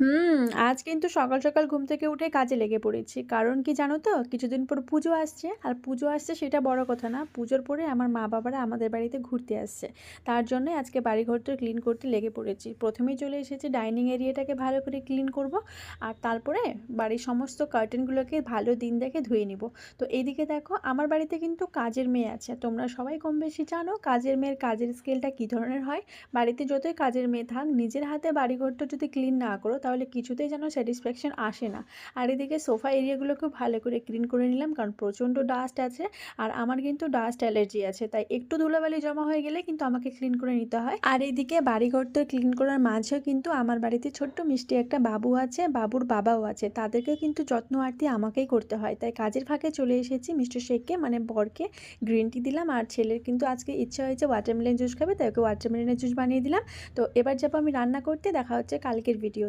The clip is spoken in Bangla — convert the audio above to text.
হুম, আজ কিন্তু সকাল, সকাল ঘুম থেকে উঠে কাজে লেগে পড়েছি। কারণ কি জানো তো? কিছুদিন পর পুজো আসছে। আর পুজো আসছে সেটা বড় কথা না। পুজোর পরে আমার মা-বাবারা আমাদের বাড়িতে ঘুরতে আসছে। তার জন্যই আজকে বাড়িঘরটা ক্লিন করতে লেগে পড়েছি। ১ম এই চলে এসেছি ডাইনিং এরিয়াটাকে ভালো করে ক্লিন করব। আর তারপরে বাড়ির সমস্ত কার্টেনগুলোকে ভালো দিন দেখে ধুয়ে নিব। তো এইদিকে দেখো আমার বাড়িতে কিন্তু কাজের মেয়ে আছে। তোমরা সবাই কম বেশি জানো কাজের মেয়ের কাজের স্কেলটা কী ধরনের হয়। বাড়িতে যতই কাজের মেয়ে থাক নিজের হাতে বাড়িঘরটা যদি ক্লিন না করো তাহলে কিছুতেই যেন স্যাটিসফ্যাকশন আসে না। আর এদিকে সোফা এরিয়াগুলোকেও ভালো করে ক্লিন করে নিলাম, কারণ প্রচণ্ড ডাস্ট আছে। আর আমার কিন্তু ডাস্ট অ্যালার্জি আছে, তাই একটু ধুলোবালি জমা হয়ে গেলে কিন্তু আমাকে ক্লিন করে নিতে হয়। আর এইদিকে বাড়িঘর তো ক্লিন করার মাঝেও কিন্তু আমার বাড়িতে ছোট্ট মিষ্টি একটা বাবু আছে, বাবুর বাবাও আছে, তাদেরকেও কিন্তু যত্ন আরতি আমাকেই করতে হয়। তাই কাজের ফাঁকে চলে এসেছি মিস্টার শেখকে মানে বরকে গ্রিন টি দিলাম। আর ছেলের কিন্তু আজকে ইচ্ছা হয়েছে ওয়াটারমেলন জুস খাবে, তাই ওকে ওয়াটারমেলনের জুস বানিয়ে দিলাম। তো এবার যাবো আমি রান্না করতে। দেখা হচ্ছে কালকের ভিডিও।